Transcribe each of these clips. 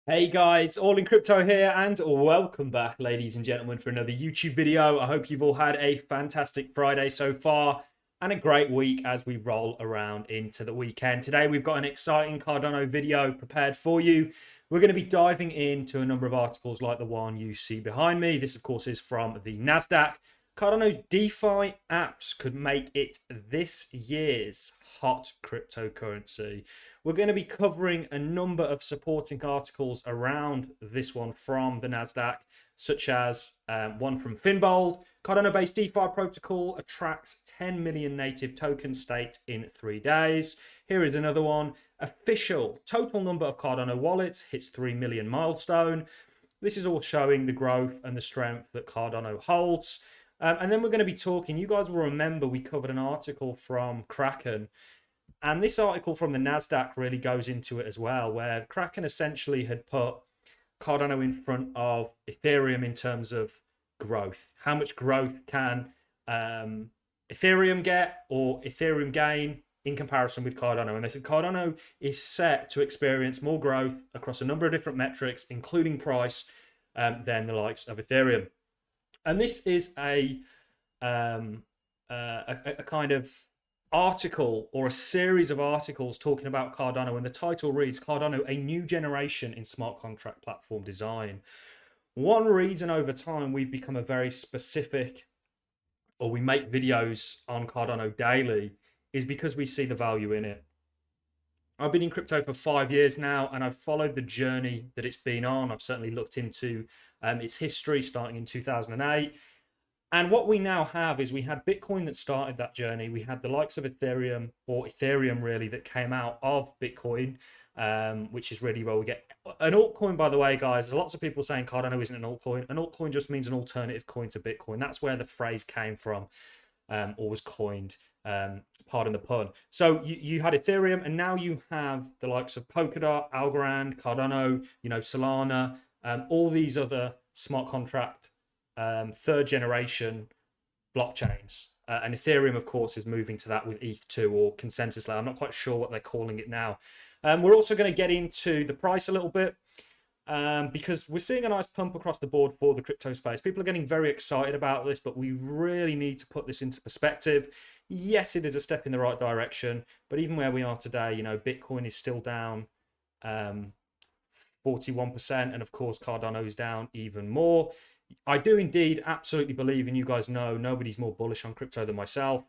Hey guys, All in Crypto here, and welcome back, ladies and gentlemen, for another YouTube video. I hope you've all had a fantastic Friday so far and a great week as we roll around into the weekend. Today, we've got an exciting Cardano video prepared for you. We're going to be diving into a number of articles like the one you see behind me. This, of course, is from the NASDAQ. Cardano DeFi apps could make it this year's hot cryptocurrency. We're going to be covering a number of supporting articles around this one from the NASDAQ, such as one from Finbold. Cardano-based DeFi protocol attracts 10 million native tokens staked in 3 days. Here is another one. Official total number of Cardano wallets hits 3 million milestone. This is all showing the growth and the strength that Cardano holds. And then we're going to be talking, you guys will remember we covered an article from Kraken. And this article from the NASDAQ really goes into it as well, where Kraken essentially had put Cardano in front of Ethereum in terms of growth. How much growth can Ethereum get or Ethereum gain in comparison with Cardano? And they said Cardano is set to experience more growth across a number of different metrics, including price, than the likes of Ethereum. And this is a kind of article or a series of articles talking about Cardano, and the title reads Cardano, a new generation in smart contract platform design. One reason over time we've become a very specific, or we make videos on Cardano daily, is because we see the value in it. I've been in crypto for 5 years now, and I've followed the journey that it's been on. I've certainly looked into its history starting in 2008. And what we now have is we had Bitcoin that started that journey. We had the likes of Ethereum, or Ethereum really, that came out of Bitcoin, which is really where we get an altcoin, by the way, guys. There's lots of people saying Cardano isn't an altcoin. An altcoin just means an alternative coin to Bitcoin. That's where the phrase came from, or was coined, pardon the pun. So you had Ethereum, and now you have the likes of Polkadot, Algorand, Cardano, Solana, all these other smart contract third generation blockchains. And Ethereum, of course, is moving to that with ETH2 or consensus layer. I'm not quite sure what they're calling it now. We're also going to get into the price a little bit, because we're seeing a nice pump across the board for the crypto space. People are getting very excited about this, but we really need to put this into perspective. Yes, it is a step in the right direction, but even where we are today, Bitcoin is still down 41%, and of course, Cardano is down even more. I do indeed absolutely believe, and you guys know, nobody's more bullish on crypto than myself.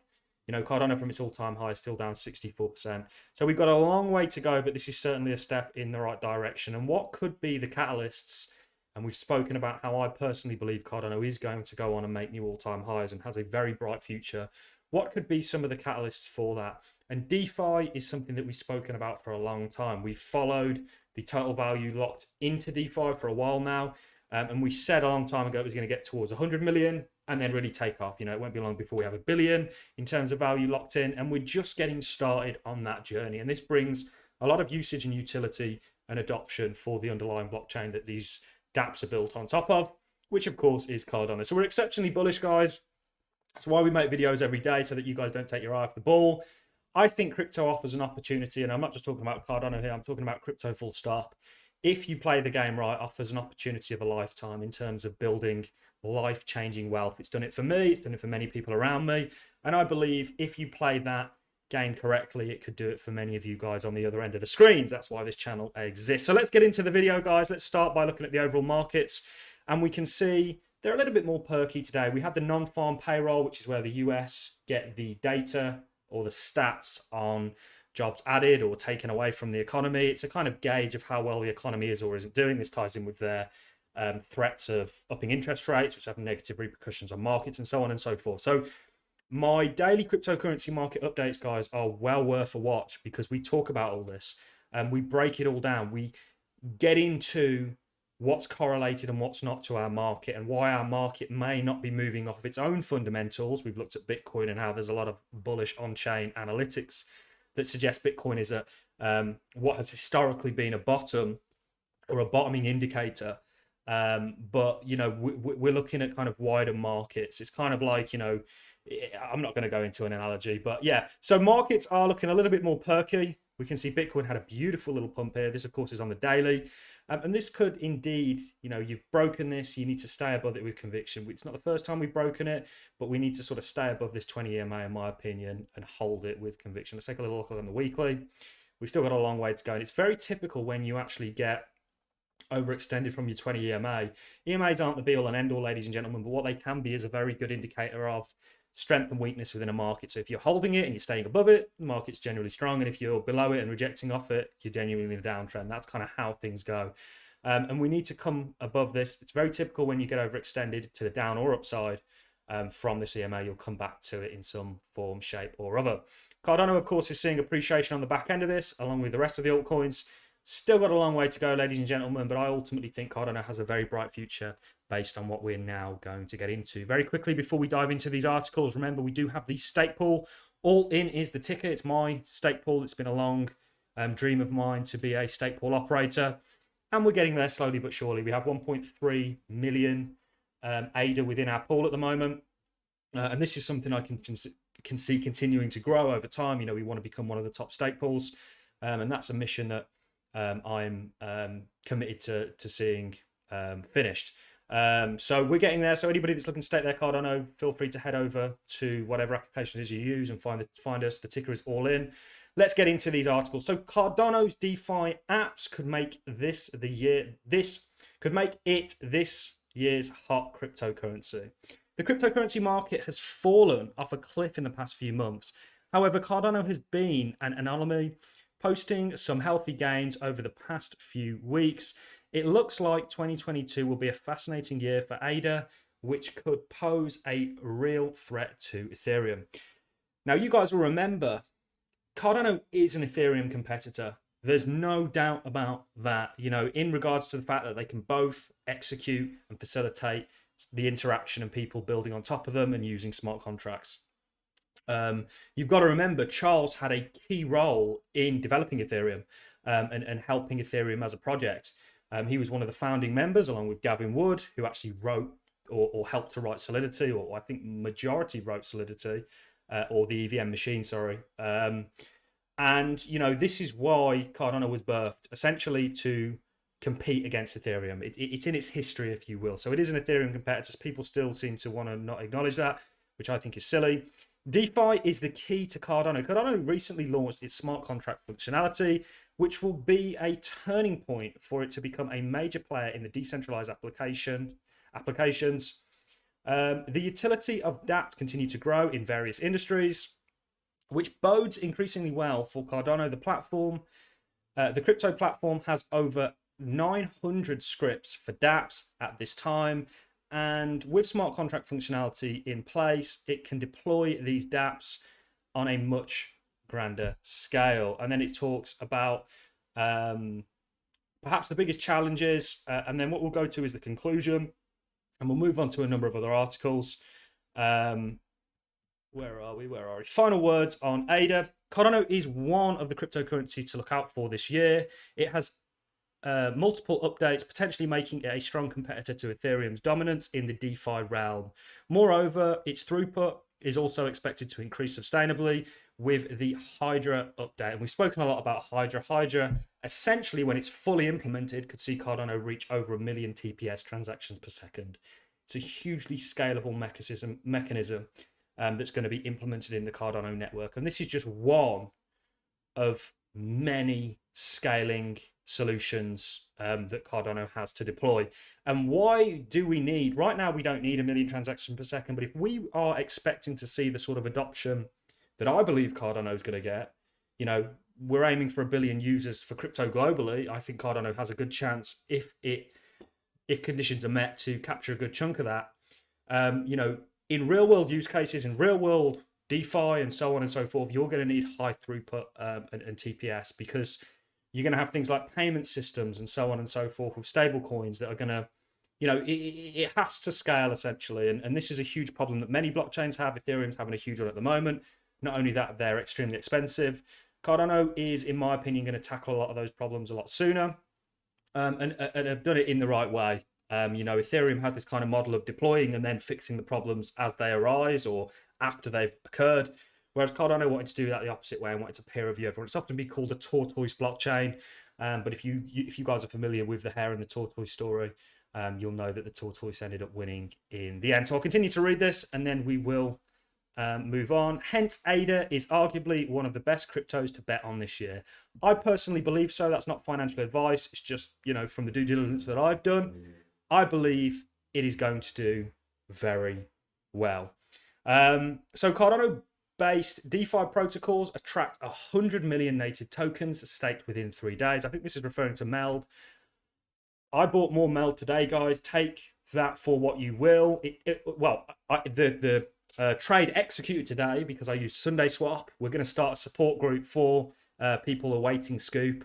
Cardano from its all-time high is still down 64%. So we've got a long way to go, but this is certainly a step in the right direction. And what could be the catalysts? And we've spoken about how I personally believe Cardano is going to go on and make new all-time highs and has a very bright future. What could be some of the catalysts for that? And DeFi is something that we've spoken about for a long time. We've followed the total value locked into DeFi for a while now. And we said a long time ago it was going to get towards 100 million and then really take off. It won't be long before we have 1 billion in terms of value locked in. And we're just getting started on that journey. And this brings a lot of usage and utility and adoption for the underlying blockchain that these dApps are built on top of, which of course is Cardano. So we're exceptionally bullish, guys. That's why we make videos every day, so that you guys don't take your eye off the ball. I think crypto offers an opportunity, and I'm not just talking about Cardano here, I'm talking about crypto full stop. If you play the game right, offers an opportunity of a lifetime in terms of building life-changing wealth. It's done it for me. It's done it for many people around me. And I believe if you play that game correctly, it could do it for many of you guys on the other end of the screens. That's why this channel exists. So let's get into the video, guys. Let's start by looking at the overall markets. And we can see they're a little bit more perky today. We have the non-farm payroll, which is where the US get the data or the stats on jobs added or taken away from the economy. It's a kind of gauge of how well the economy is or isn't doing. This ties in with their threats of upping interest rates, which have negative repercussions on markets and so on and so forth. So my daily cryptocurrency market updates, guys, are well worth a watch, because we talk about all this and we break it all down. We get into what's correlated and what's not to our market, and why our market may not be moving off its own fundamentals. We've looked at Bitcoin and how there's a lot of bullish on-chain analytics that suggests Bitcoin is what has historically been a bottom or a bottoming indicator. But, we're looking at kind of wider markets. It's kind of like, I'm not going to go into an analogy, but yeah. So markets are looking a little bit more perky. We can see Bitcoin had a beautiful little pump here. This, of course, is on the daily. And this could indeed, you've broken this. You need to stay above it with conviction. It's not the first time we've broken it, but we need to sort of stay above this 20 EMA, in my opinion, and hold it with conviction. Let's take a little look on the weekly. We've still got a long way to go. And it's very typical when you actually get overextended from your 20 EMA. EMAs aren't the be all and end all, ladies and gentlemen, but what they can be is a very good indicator of strength and weakness within a market. So if you're holding it and you're staying above it, the market's generally strong. And if you're below it and rejecting off it, you're genuinely in a downtrend. That's kind of how things go. And we need to come above this. It's very typical when you get overextended to the down or upside from this EMA, you'll come back to it in some form, shape, or other. Cardano, of course, is seeing appreciation on the back end of this, along with the rest of the altcoins. Still got a long way to go, ladies and gentlemen, but I ultimately think Cardano has a very bright future based on what we're now going to get into. Very quickly, before we dive into these articles, remember we do have the stake pool. ALLIN is the ticker. It's my stake pool. It's been a long dream of mine to be a stake pool operator, and we're getting there slowly but surely. We have 1.3 million ADA within our pool at the moment, and this is something I can see continuing to grow over time. We want to become one of the top stake pools, and that's a mission that I'm committed to seeing finished. So we're getting there. So anybody that's looking to stake their Cardano, feel free to head over to whatever application it is you use and find us. The ticker is ALLIN. Let's get into these articles. So Cardano's DeFi apps could make this year's hot cryptocurrency. The cryptocurrency market has fallen off a cliff in the past few months. However, Cardano has been an anomaly, posting some healthy gains over the past few weeks. It looks like 2022 will be a fascinating year for ADA, which could pose a real threat to Ethereum. Now, you guys will remember, Cardano is an Ethereum competitor. There's no doubt about that, in regards to the fact that they can both execute and facilitate the interaction and people building on top of them and using smart contracts. You've got to remember, Charles had a key role in developing Ethereum and helping Ethereum as a project. He was one of the founding members, along with Gavin Wood, who actually wrote or helped to write Solidity, or I think majority wrote Solidity, or the EVM machine, sorry. And, this is why Cardano was birthed, essentially to compete against Ethereum. It's in its history, if you will. So it is an Ethereum competitor. People still seem to want to not acknowledge that, which I think is silly. DeFi is the key to Cardano. Cardano recently launched its smart contract functionality, which will be a turning point for it to become a major player in the decentralized applications. The utility of dApps continue to grow in various industries, which bodes increasingly well for Cardano. The platform, the crypto platform, has over 900 scripts for dApps at this time. And with smart contract functionality in place, it can deploy these dApps on a much grander scale. And then it talks about perhaps the biggest challenges. And then what we'll go to is the conclusion. And we'll move on to a number of other articles. Where are we? Final words on ADA. Cardano is one of the cryptocurrencies to look out for this year. It has multiple updates, potentially making it a strong competitor to Ethereum's dominance in the DeFi realm. Moreover, its throughput is also expected to increase sustainably with the Hydra update. And we've spoken a lot about Hydra. Hydra, essentially, when it's fully implemented, could see Cardano reach over 1 million TPS transactions per second. It's a hugely scalable mechanism that's going to be implemented in the Cardano network. And this is just one of many scaling solutions that Cardano has to deploy. And why do we need, right now we don't need 1 million transactions per second, but if we are expecting to see the sort of adoption that I believe Cardano is going to get, we're aiming for 1 billion users for crypto globally. I think Cardano has a good chance, if conditions are met, to capture a good chunk of that. In real world use cases, in real world DeFi and so on and so forth, you're going to need high throughput and TPS, because you're going to have things like payment systems and so on and so forth with stable coins that are going to, it has to scale essentially. And this is a huge problem that many blockchains have. Ethereum's having a huge one at the moment. Not only that, they're extremely expensive. Cardano is, in my opinion, going to tackle a lot of those problems a lot sooner and have done it in the right way. Ethereum has this kind of model of deploying and then fixing the problems as they arise or after they've occurred, Whereas Cardano wanted to do that the opposite way and wanted to peer review everyone. It's often been called the tortoise blockchain. But if you guys are familiar with the hare and the tortoise story, you'll know that the tortoise ended up winning in the end. So I'll continue to read this and then we will move on. Hence, ADA is arguably one of the best cryptos to bet on this year. I personally believe so. That's not financial advice. It's just, you know, from the due diligence that I've done, I believe it is going to do very well. So Cardano-based DeFi protocols attract 100 million native tokens staked within 3 days. I think this is referring to Meld. I bought more Meld today, guys. Take that for what you will. The trade executed today because I used Sunday Swap. We're going to start a support group for people awaiting scoop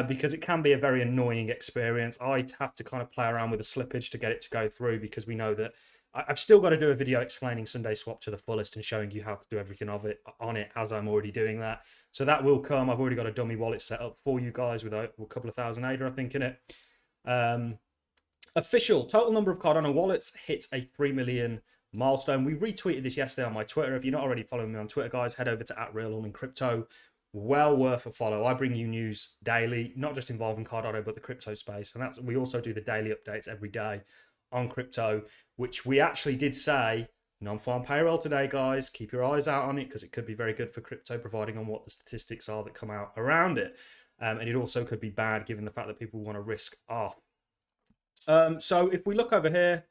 because it can be a very annoying experience. I have to kind of play around with the slippage to get it to go through because we know that I've still got to do a video explaining Sunday Swap to the fullest and showing you how to do everything on it as I'm already doing that. So that will come. I've already got a dummy wallet set up for you guys with a couple of thousand ADA, I think, in it. Official total number of Cardano wallets hits a 3 million milestone. We retweeted this yesterday on my Twitter. If you're not already following me on Twitter, guys, head over to @ALLIN. Well worth a follow. I bring you news daily, not just involving Cardano, but the crypto space. And we also do the daily updates every day on crypto, which we actually did say non-farm payroll today, guys. Keep your eyes out on it because it could be very good for crypto, providing on what the statistics are that come out around it. And it also could be bad given the fact that people want to risk off. So if we look over here,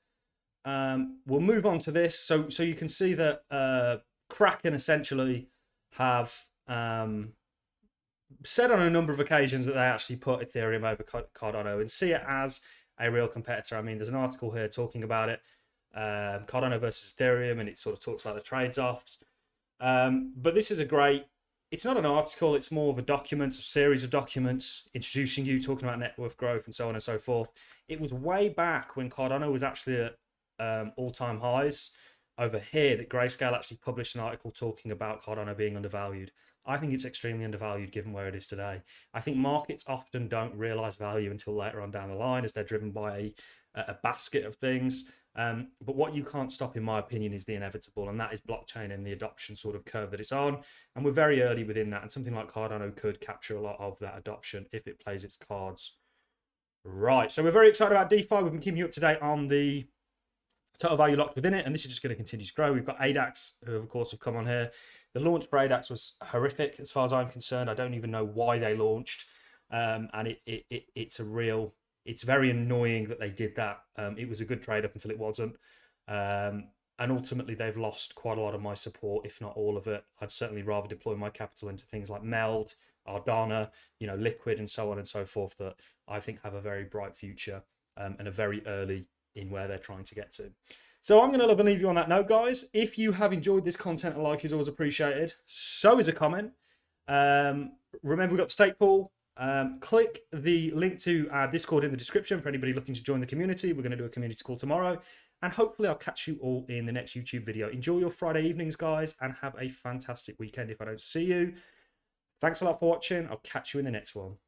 we'll move on to this. So you can see that Kraken essentially have said on a number of occasions that they actually put Ethereum over Cardano and see it as a real competitor. I mean, there's an article here talking about it, Cardano versus Ethereum, and it sort of talks about the trades-offs. But this is it's not an article, it's more of a document, a series of documents introducing you, talking about net worth growth and so on and so forth. It was way back when Cardano was actually at all-time highs over here that Grayscale actually published an article talking about Cardano being undervalued. I think it's extremely undervalued given where it is today. I think markets often don't realize value until later on down the line as they're driven by a basket of things. But what you can't stop, in my opinion, is the inevitable, and that is blockchain and the adoption sort of curve that it's on. And we're very early within that, and something like Cardano could capture a lot of that adoption if it plays its cards right. So we're very excited about DeFi. We've been keeping you up to date on the total value locked within it, and this is just going to continue to grow. We've got Adax, who of course have come on here. The launch for Adax was horrific as far as I'm concerned. I don't even know why they launched, and it's very annoying that they did that. It was a good trade up until it wasn't, and ultimately they've lost quite a lot of my support, if not all of it. I'd certainly rather deploy my capital into things like Meld, Cardano, Liquid, and so on and so forth, that I think have a very bright future and are very early in where they're trying to get to. So I'm going to love and leave you on that note, guys. If you have enjoyed this content, a like is always appreciated. So is a comment. Remember, we've got the stake pool. Click the link to our Discord in the description for anybody looking to join the community. We're going to do a community call tomorrow. And hopefully I'll catch you all in the next YouTube video. Enjoy your Friday evenings, guys, and have a fantastic weekend if I don't see you. Thanks a lot for watching. I'll catch you in the next one.